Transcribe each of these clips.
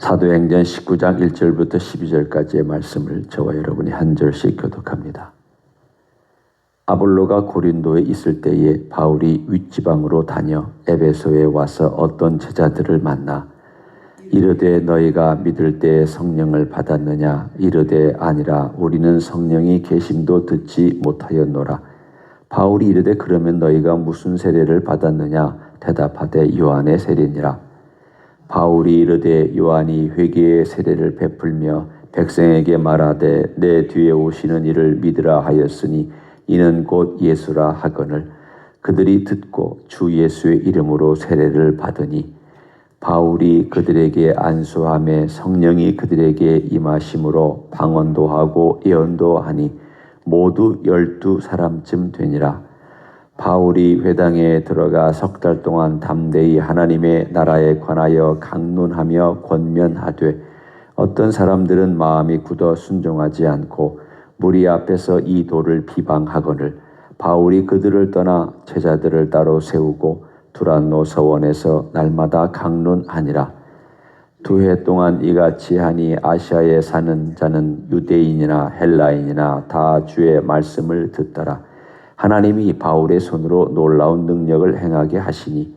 사도행전 19장 1절부터 12절까지의 말씀을 저와 여러분이 한 절씩 교독합니다. 아볼로가 고린도에 있을 때에 바울이 윗지방으로 다녀 에베소에 와서 어떤 제자들을 만나 이르되 너희가 믿을 때에 성령을 받았느냐? 이르되 아니라 우리는 성령이 계심도 듣지 못하였노라. 바울이 이르되 그러면 너희가 무슨 세례를 받았느냐? 대답하되 요한의 세례니라. 바울이 이르되 요한이 회개의 세례를 베풀며 백성에게 말하되 내 뒤에 오시는 이를 믿으라 하였으니 이는 곧 예수라 하거늘 그들이 듣고 주 예수의 이름으로 세례를 받으니 바울이 그들에게 안수하며 성령이 그들에게 임하심으로 방언도 하고 예언도 하니 모두 12사람쯤 되니라. 바울이 회당에 들어가 석 달 동안 담대히 하나님의 나라에 관하여 강론하며 권면하되 어떤 사람들은 마음이 굳어 순종하지 않고 무리 앞에서 이 도를 비방하거늘 바울이 그들을 떠나 제자들을 따로 세우고 두란노 서원에서 날마다 강론하니라. 2해 동안 이같이 하니 아시아에 사는 자는 유대인이나 헬라인이나 다 주의 말씀을 듣더라. 하나님이 바울의 손으로 놀라운 능력을 행하게 하시니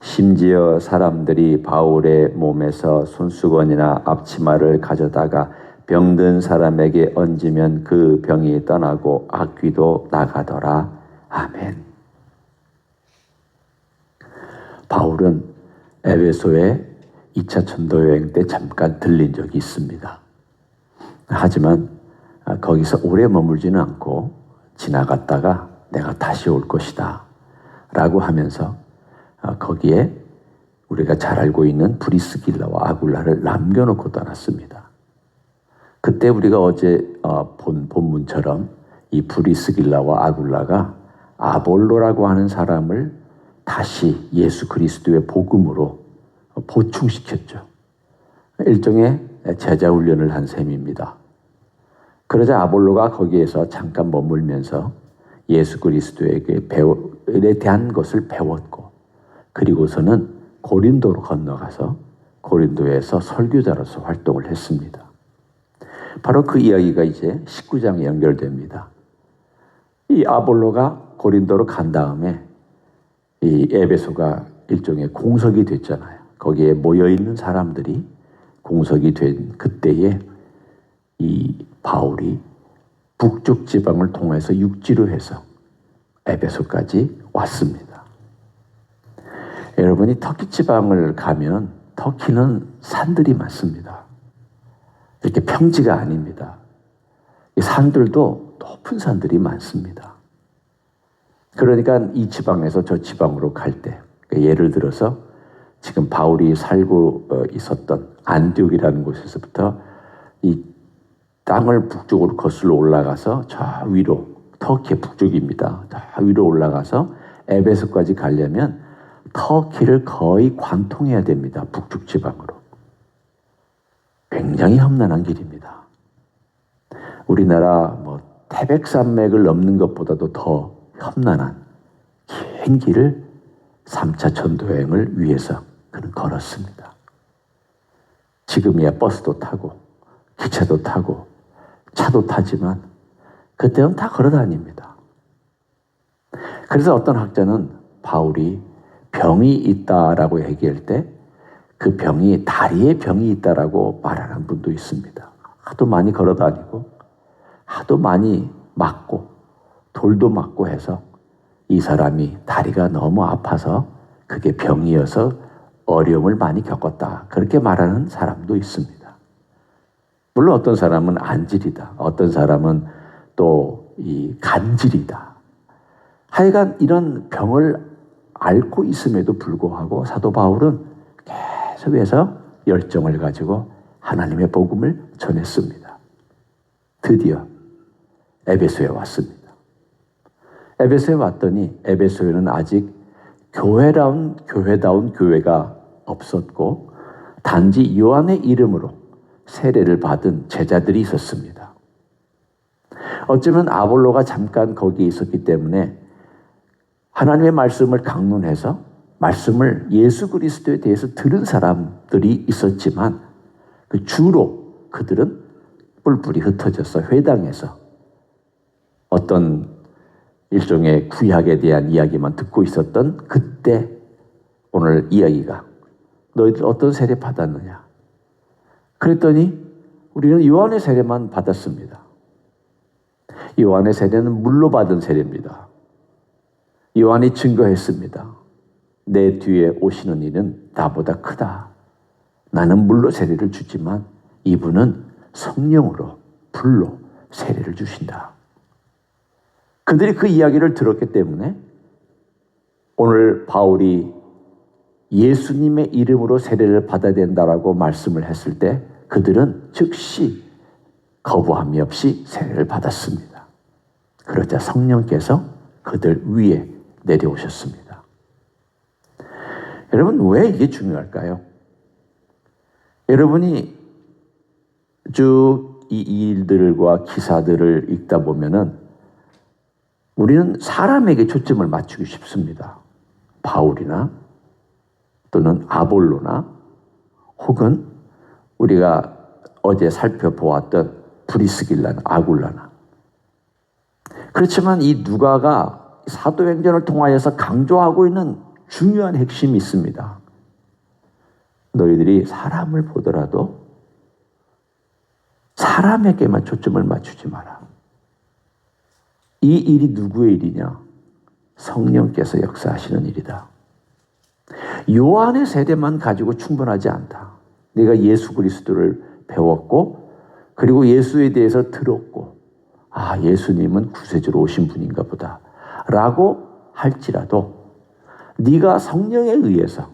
심지어 사람들이 바울의 몸에서 손수건이나 앞치마를 가져다가 병든 사람에게 얹으면 그 병이 떠나고 악귀도 나가더라. 아멘. 바울은 에베소에 2차 전도여행 때 잠깐 들린 적이 있습니다. 하지만 거기서 오래 머물지는 않고 지나갔다가 내가 다시 올 것이다 라고 하면서 거기에 우리가 잘 알고 있는 브리스길라와 아굴라를 남겨놓고 떠났습니다. 그때 우리가 어제 본 본문처럼 이 브리스길라와 아굴라가 아볼로라고 하는 사람을 다시 예수 그리스도의 복음으로 보충시켰죠. 일종의 제자 훈련을 한 셈입니다. 그러자 아볼로가 거기에서 잠깐 머물면서 예수 그리스도에게 에 대한 것을 배웠고 그리고서는 고린도로 건너가서 고린도에서 설교자로서 활동을 했습니다. 바로 그 이야기가 이제 19장에 연결됩니다. 이 아볼로가 고린도로 간 다음에 이 에베소가 일종의 공석이 됐잖아요. 거기에 모여있는 사람들이 공석이 된 그때에 이 바울이 북쪽 지방을 통해서 육지로 해서 에베소까지 왔습니다. 여러분이 터키 지방을 가면 터키는 산들이 많습니다. 이렇게 평지가 아닙니다. 이 산들도 높은 산들이 많습니다. 그러니까 이 지방에서 저 지방으로 갈 때 예를 들어서 지금 바울이 살고 있었던 안디옥이라는 곳에서부터 이 땅을 북쪽으로 거슬러 올라가서 저 위로 터키의 북쪽입니다. 저 위로 올라가서 에베소까지 가려면 터키를 거의 관통해야 됩니다. 북쪽 지방으로. 굉장히 험난한 길입니다. 우리나라 태백산맥을 넘는 것보다도 더 험난한 긴 길을 3차 전도여행을 위해서 그는 걸었습니다. 지금이야 버스도 타고 기차도 타고 차도 타지만 그때는 다 걸어 다닙니다. 그래서 어떤 학자는 바울이 병이 있다라고 얘기할 때 그 병이 다리에 병이 있다라고 말하는 분도 있습니다. 하도 많이 걸어 다니고 하도 많이 맞고 돌도 맞고 해서 이 사람이 다리가 너무 아파서 그게 병이어서 어려움을 많이 겪었다. 그렇게 말하는 사람도 있습니다. 물론 어떤 사람은 안질이다. 어떤 사람은 또 이 간질이다. 하여간 이런 병을 앓고 있음에도 불구하고 사도 바울은 계속해서 열정을 가지고 하나님의 복음을 전했습니다. 드디어 에베소에 왔습니다. 에베소에 왔더니 에베소에는 아직 교회다운 교회가 없었고 단지 요한의 이름으로 세례를 받은 제자들이 있었습니다. 어쩌면 아볼로가 잠깐 거기에 있었기 때문에 하나님의 말씀을 강론해서 말씀을 예수 그리스도에 대해서 들은 사람들이 있었지만 그 주로 그들은 뿔뿔이 흩어져서 회당에서 어떤 일종의 구약에 대한 이야기만 듣고 있었던 그때 오늘 이야기가 너희들 어떤 세례 받았느냐? 그랬더니 우리는 요한의 세례만 받았습니다. 요한의 세례는 물로 받은 세례입니다. 요한이 증거했습니다. 내 뒤에 오시는 이는 나보다 크다. 나는 물로 세례를 주지만 이분은 성령으로 불로 세례를 주신다. 그들이 그 이야기를 들었기 때문에 오늘 바울이 예수님의 이름으로 세례를 받아야 된다라고 말씀을 했을 때 그들은 즉시 거부함이 없이 세례를 받았습니다. 그러자 성령께서 그들 위에 내려오셨습니다. 여러분, 왜 이게 중요할까요? 여러분이 쭉 이 일들과 기사들을 읽다 보면은 우리는 사람에게 초점을 맞추기 쉽습니다. 바울이나 또는 아볼로나 혹은 우리가 어제 살펴보았던 브리스길라나 아굴라나. 그렇지만 이 누가가 사도행전을 통하여서 강조하고 있는 중요한 핵심이 있습니다. 너희들이 사람을 보더라도 사람에게만 초점을 맞추지 마라. 이 일이 누구의 일이냐? 성령께서 역사하시는 일이다. 요한의 세례만 가지고 충분하지 않다. 네가 예수 그리스도를 배웠고 그리고 예수에 대해서 들었고 예수님은 구세주로 오신 분인가 보다 라고 할지라도 네가 성령에 의해서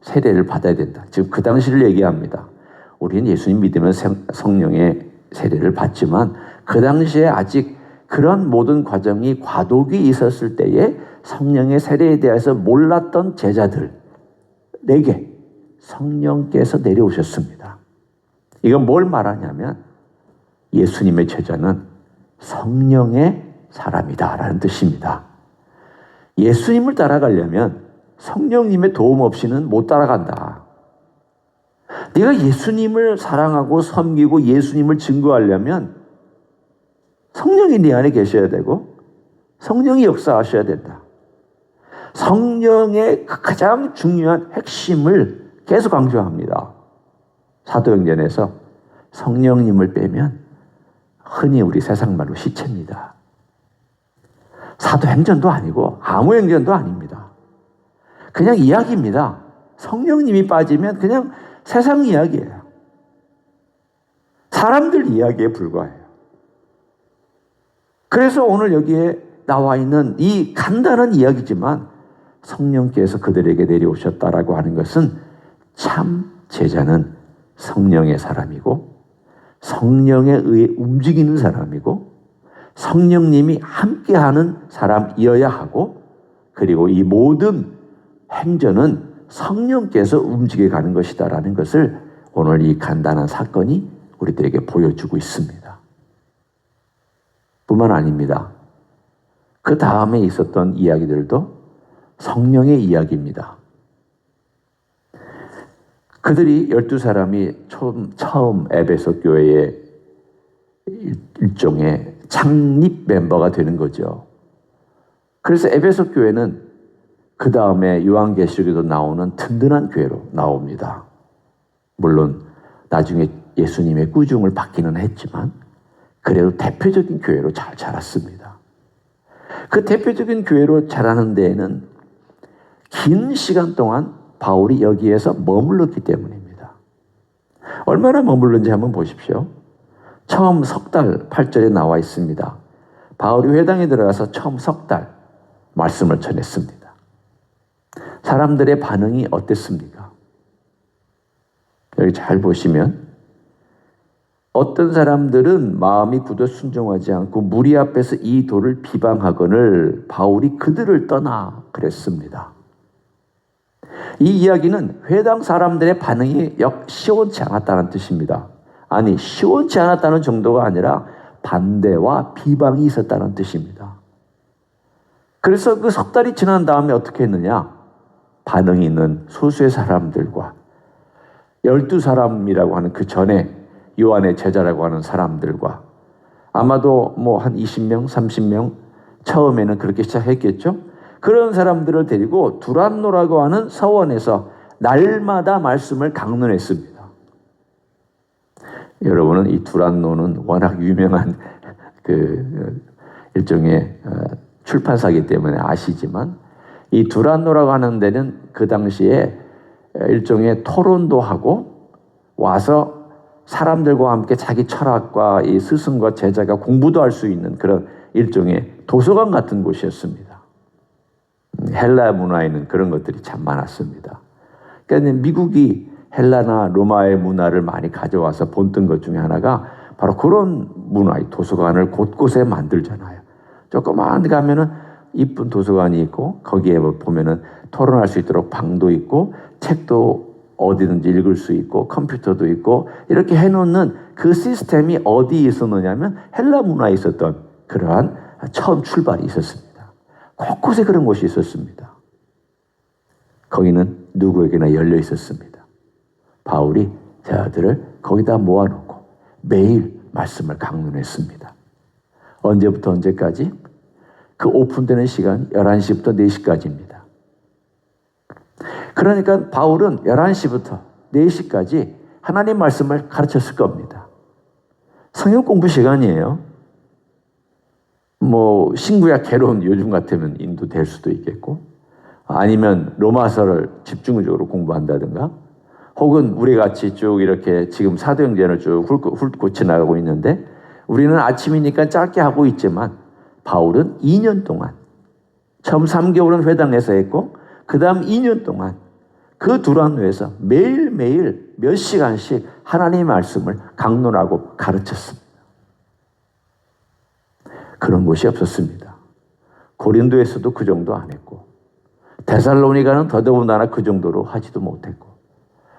세례를 받아야 된다. 지금 그 당시를 얘기합니다. 우리는 예수님 믿으면 성령의 세례를 받지만 그 당시에 아직 그런 모든 과정이 과도기 있었을 때에 성령의 세례에 대해서 몰랐던 제자들에게 성령께서 내려오셨습니다. 이건 뭘 말하냐면 예수님의 제자는 성령의 사람이다라는 뜻입니다. 예수님을 따라가려면 성령님의 도움 없이는 못 따라간다. 네가 예수님을 사랑하고 섬기고 예수님을 증거하려면 성령이 네 안에 계셔야 되고 성령이 역사하셔야 된다. 성령의 가장 중요한 핵심을 계속 강조합니다. 사도행전에서 성령님을 빼면 흔히 우리 세상 말로 시체입니다. 사도행전도 아니고 아무 행전도 아닙니다. 그냥 이야기입니다. 성령님이 빠지면 그냥 세상 이야기예요. 사람들 이야기에 불과해요. 그래서 오늘 여기에 나와 있는 이 간단한 이야기지만 성령께서 그들에게 내려오셨다라고 하는 것은 참 제자는 성령의 사람이고 성령에 의해 움직이는 사람이고 성령님이 함께하는 사람이어야 하고 그리고 이 모든 행전은 성령께서 움직여 가는 것이다라는 것을 오늘 이 간단한 사건이 우리들에게 보여주고 있습니다. 뿐만 아닙니다. 그 다음에 있었던 이야기들도 성령의 이야기입니다. 그들이 12사람이 처음 에베소 교회의 일종의 창립 멤버가 되는 거죠. 그래서 에베소 교회는 그 다음에 요한계시록에도 나오는 든든한 교회로 나옵니다. 물론 나중에 예수님의 꾸중을 받기는 했지만 그래도 대표적인 교회로 잘 자랐습니다. 그 대표적인 교회로 자라는 데에는 긴 시간 동안 바울이 여기에서 머물렀기 때문입니다. 얼마나 머물렀는지 한번 보십시오. 처음 석 달 8절에 나와 있습니다. 바울이 회당에 들어가서 처음 석 달 말씀을 전했습니다. 사람들의 반응이 어땠습니까? 여기 잘 보시면 어떤 사람들은 마음이 굳어 순종하지 않고 무리 앞에서 이 도를 비방하거늘 바울이 그들을 떠나 그랬습니다. 이 이야기는 회당 사람들의 반응이 시원치 않았다는 뜻입니다. 아니, 시원치 않았다는 정도가 아니라 반대와 비방이 있었다는 뜻입니다. 그래서 그 석 달이 지난 다음에 어떻게 했느냐? 반응이 있는 소수의 사람들과 12사람이라고 하는 그 전에 요한의 제자라고 하는 사람들과 아마도 뭐 한 20명, 30명 처음에는 그렇게 시작했겠죠. 그런 사람들을 데리고 두란노라고 하는 서원에서 날마다 말씀을 강론했습니다. 여러분은 이 두란노는 워낙 유명한 그 일종의 출판사이기 때문에 아시지만 이 두란노라고 하는 데는 그 당시에 일종의 토론도 하고 와서 사람들과 함께 자기 철학과 이 스승과 제자가 공부도 할 수 있는 그런 일종의 도서관 같은 곳이었습니다. 헬라 문화에는 그런 것들이 참 많았습니다. 그러니까 미국이 헬라나 로마의 문화를 많이 가져와서 본뜬 것 중에 하나가 바로 그런 문화의 도서관을 곳곳에 만들잖아요. 조그만 데 가면은 이쁜 도서관이 있고 거기에 보면은 토론할 수 있도록 방도 있고 책도 어디든지 읽을 수 있고 컴퓨터도 있고 이렇게 해놓는 그 시스템이 어디에 있었느냐면 헬라 문화에 있었던 그러한 처음 출발이 있었습니다. 곳곳에 그런 곳이 있었습니다. 거기는 누구에게나 열려 있었습니다. 바울이 제자들을 거기다 모아놓고 매일 말씀을 강론했습니다. 언제부터 언제까지? 그 오픈되는 시간 11시부터 4시까지입니다. 그러니까 바울은 11시부터 4시까지 하나님 말씀을 가르쳤을 겁니다. 성경 공부 시간이에요. 뭐 신구약 개론 요즘 같으면 인도될 수도 있겠고 아니면 로마서를 집중적으로 공부한다든가 혹은 우리 같이 쭉 이렇게 지금 사도행전을 쭉 훑고 지나가고 있는데 우리는 아침이니까 짧게 하고 있지만 바울은 2년 동안 처음 3개월은 회당에서 했고 그 다음 2년 동안 그 두란노에서 매일매일 몇 시간씩 하나님의 말씀을 강론하고 가르쳤습니다. 그런 곳이 없었습니다. 고린도에서도 그 정도 안 했고 데살로니가는 더더군다나 그 정도로 하지도 못했고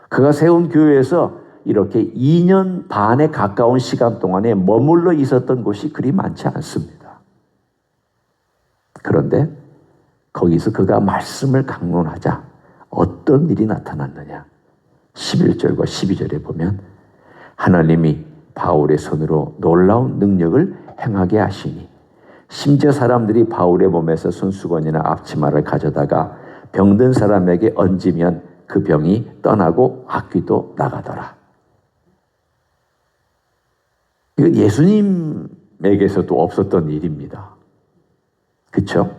그가 세운 교회에서 이렇게 2년 반에 가까운 시간 동안에 머물러 있었던 곳이 그리 많지 않습니다. 그런데 거기서 그가 말씀을 강론하자 어떤 일이 나타났느냐. 11절과 12절에 보면 하나님이 바울의 손으로 놀라운 능력을 행하게 하시니 심지어 사람들이 바울의 몸에서 손수건이나 앞치마를 가져다가 병든 사람에게 얹으면 그 병이 떠나고 악귀도 나가더라. 이건 예수님에게서도 없었던 일입니다. 그렇죠?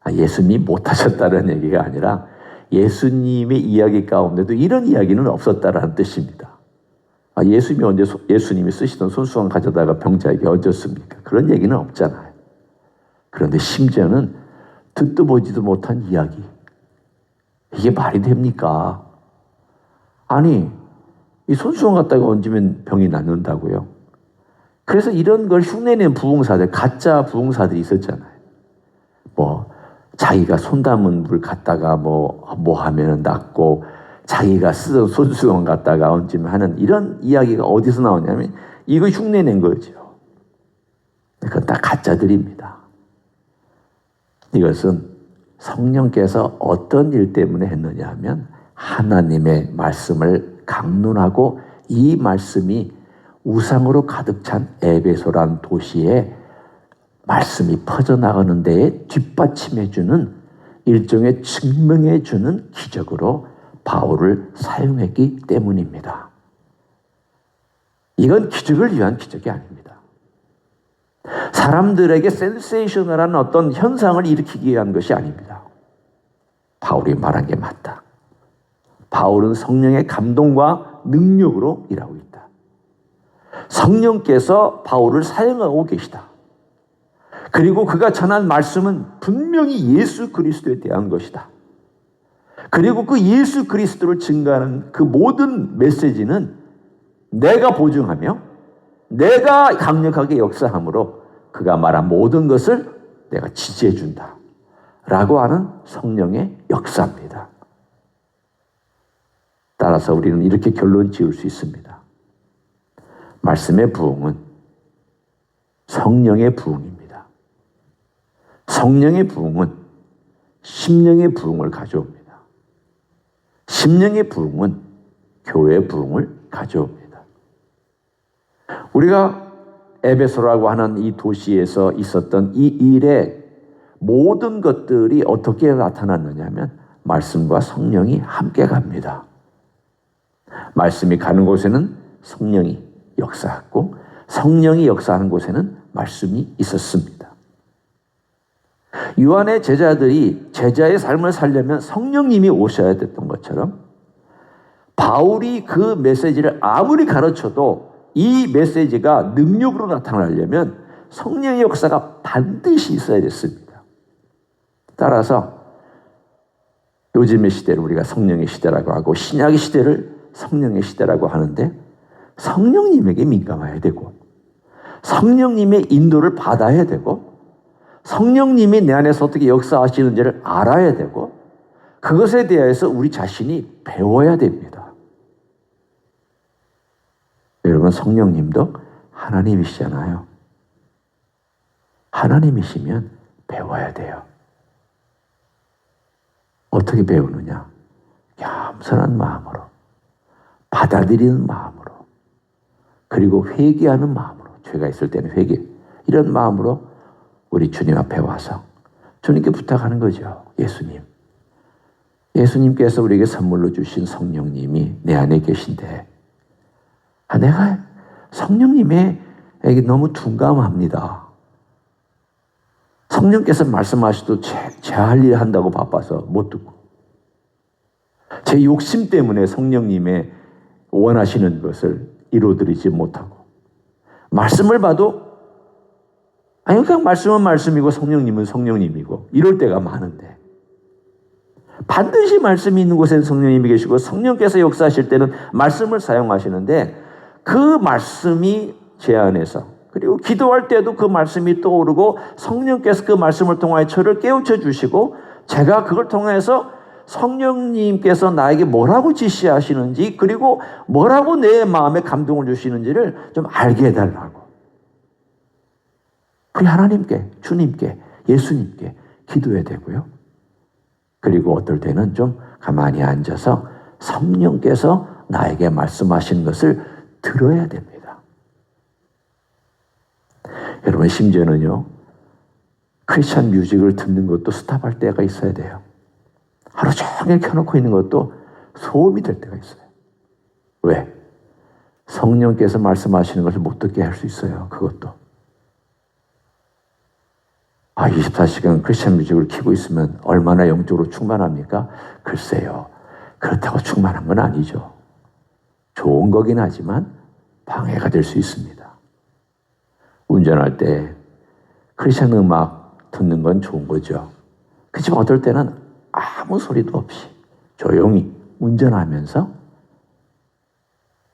예수님이 못하셨다는 얘기가 아니라 예수님의 이야기 가운데도 이런 이야기는 없었다라는 뜻입니다. 예수님이 언제 예수님이 쓰시던 손수건 가져다가 병자에게 얹었습니까? 그런 얘기는 없잖아요. 그런데 심지어는 듣도 보지도 못한 이야기. 이게 말이 됩니까? 아니, 이 손수건 갖다가 얹으면 병이 낫는다고요? 그래서 이런 걸 흉내낸 부흥사들, 가짜 부흥사들이 있었잖아요. 자기가 손 담은 물 갖다가 뭐 하면은 낫고, 자기가 쓰던 손수건 갖다가 얹으면 하는 이런 이야기가 어디서 나오냐면, 이거 흉내낸 거죠. 그건 다 가짜들입니다. 이것은 성령께서 어떤 일 때문에 했느냐 하면, 하나님의 말씀을 강론하고 이 말씀이 우상으로 가득 찬 에베소란 도시에 말씀이 퍼져나가는 데에 뒷받침해주는 일종의 증명해주는 기적으로 바울을 사용했기 때문입니다. 이건 기적을 위한 기적이 아닙니다. 사람들에게 센세이셔널한 어떤 현상을 일으키기 위한 것이 아닙니다. 바울이 말한 게 맞다. 바울은 성령의 감동과 능력으로 일하고 있다. 성령께서 바울을 사용하고 계시다. 그리고 그가 전한 말씀은 분명히 예수 그리스도에 대한 것이다. 그리고 그 예수 그리스도를 증거하는 그 모든 메시지는 내가 보증하며 내가 강력하게 역사함으로 그가 말한 모든 것을 내가 지지해 준다. 라고 하는 성령의 역사입니다. 따라서 우리는 이렇게 결론 지을 수 있습니다. 말씀의 부흥은 성령의 부흥입니다. 성령의 부흥은 심령의 부흥을 가져옵니다. 심령의 부흥은 교회 부흥을 가져옵니다. 우리가 에베소라고 하는 이 도시에서 있었던 이 일의 모든 것들이 어떻게 나타났느냐 하면 말씀과 성령이 함께 갑니다. 말씀이 가는 곳에는 성령이 역사하고 성령이 역사하는 곳에는 말씀이 있었습니다. 요한의 제자들이 제자의 삶을 살려면 성령님이 오셔야 됐던 것처럼 바울이 그 메시지를 아무리 가르쳐도 이 메시지가 능력으로 나타나려면 성령의 역사가 반드시 있어야 됐습니다. 따라서 요즘의 시대를 우리가 성령의 시대라고 하고 신약의 시대를 성령의 시대라고 하는데 성령님에게 민감해야 되고 성령님의 인도를 받아야 되고 성령님이 내 안에서 어떻게 역사하시는지를 알아야 되고 그것에 대해서 우리 자신이 배워야 됩니다. 여러분 성령님도 하나님이시잖아요. 하나님이시면 배워야 돼요. 어떻게 배우느냐? 겸손한 마음으로 받아들이는 마음으로 그리고 회개하는 마음으로 죄가 있을 때는 회개 이런 마음으로 우리 주님 앞에 와서 주님께 부탁하는 거죠. 예수님께서 우리에게 선물로 주신 성령님이 내 안에 계신데 내가 성령님에게 너무 둔감합니다. 성령께서 말씀하셔도 제 할 일 한다고 바빠서 못 듣고 제 욕심 때문에 성령님의 원하시는 것을 이루어드리지 못하고 말씀을 봐도 그냥 말씀은 말씀이고 성령님은 성령님이고 이럴 때가 많은데 반드시 말씀이 있는 곳에는 성령님이 계시고 성령께서 역사하실 때는 말씀을 사용하시는데 그 말씀이 제 안에서 그리고 기도할 때도 그 말씀이 떠오르고 성령께서 그 말씀을 통하여 저를 깨우쳐 주시고 제가 그걸 통해서 성령님께서 나에게 뭐라고 지시하시는지 그리고 뭐라고 내 마음에 감동을 주시는지를 좀 알게 해달라고 그 하나님께 주님께 예수님께 기도해야 되고요. 그리고 어떨 때는 좀 가만히 앉아서 성령께서 나에게 말씀하신 것을 들어야 됩니다. 여러분 심지어는요. 크리스찬 뮤직을 듣는 것도 스탑할 때가 있어야 돼요. 하루 종일 켜놓고 있는 것도 소음이 될 때가 있어요. 왜? 성령께서 말씀하시는 것을 못 듣게 할 수 있어요. 그것도. 24시간 크리스찬 뮤직을 켜고 있으면 얼마나 영적으로 충만합니까? 글쎄요. 그렇다고 충만한 건 아니죠. 좋은 거긴 하지만 방해가 될 수 있습니다. 운전할 때 크리스찬 음악 듣는 건 좋은 거죠. 그렇지만 어떨 때는 아무 소리도 없이 조용히 운전하면서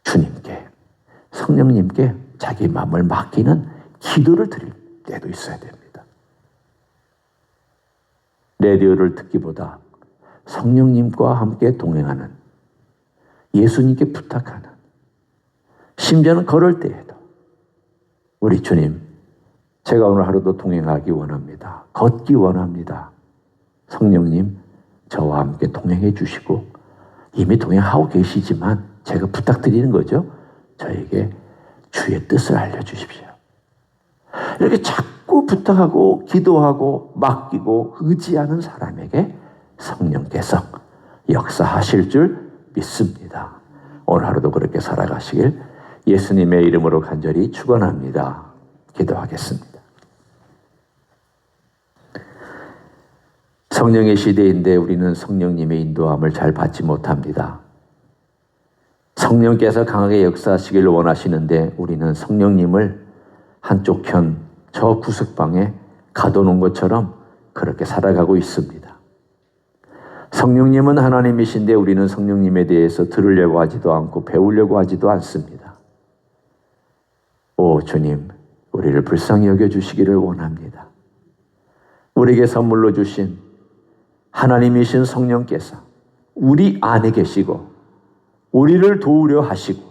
주님께 성령님께 자기 마음을 맡기는 기도를 드릴 때도 있어야 됩니다. 라디오를 듣기보다 성령님과 함께 동행하는 예수님께 부탁하는 심지어는 걸을 때에도 우리 주님 제가 오늘 하루도 동행하기 원합니다. 걷기 원합니다. 성령님 저와 함께 동행해 주시고 이미 동행하고 계시지만 제가 부탁드리는 거죠. 저에게 주의 뜻을 알려주십시오. 이렇게 자꾸 부탁하고 기도하고 맡기고 의지하는 사람에게 성령께서 역사하실 줄 믿습니다. 오늘 하루도 그렇게 살아가시길 예수님의 이름으로 간절히 축원합니다. 기도하겠습니다. 성령의 시대인데 우리는 성령님의 인도함을 잘 받지 못합니다. 성령께서 강하게 역사하시기를 원하시는데 우리는 성령님을 한쪽 편 저 구석방에 가둬놓은 것처럼 그렇게 살아가고 있습니다. 성령님은 하나님이신데 우리는 성령님에 대해서 들으려고 하지도 않고 배우려고 하지도 않습니다. 오 주님, 우리를 불쌍히 여겨주시기를 원합니다. 우리에게 선물로 주신 하나님이신 성령께서 우리 안에 계시고 우리를 도우려 하시고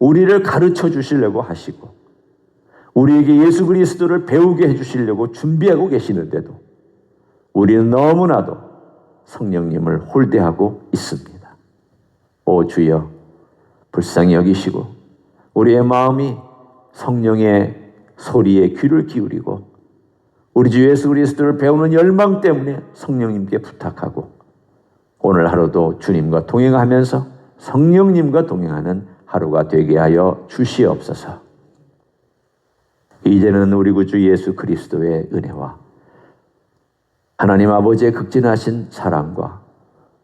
우리를 가르쳐 주시려고 하시고 우리에게 예수 그리스도를 배우게 해주시려고 준비하고 계시는데도 우리는 너무나도 성령님을 홀대하고 있습니다. 오 주여 불쌍히 여기시고 우리의 마음이 성령의 소리에 귀를 기울이고 우리 주 예수 그리스도를 배우는 열망 때문에 성령님께 부탁하고 오늘 하루도 주님과 동행하면서 성령님과 동행하는 하루가 되게 하여 주시옵소서. 이제는 우리 구주 예수 그리스도의 은혜와 하나님 아버지의 극진하신 사랑과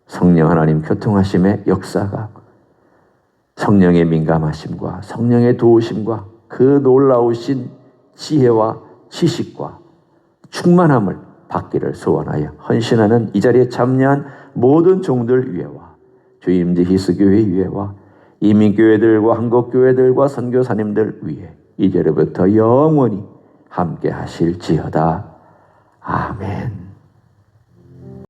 성령 하나님 교통하심의 역사가 성령의 민감하심과 성령의 도우심과 그 놀라우신 지혜와 지식과 충만함을 받기를 소원하여 헌신하는 이 자리에 참여한 모든 종들 위에와 주임지 히스교회 위에와 이민교회들과 한국교회들과 선교사님들 위에 이제로부터 영원히 함께 하실지어다. 아멘.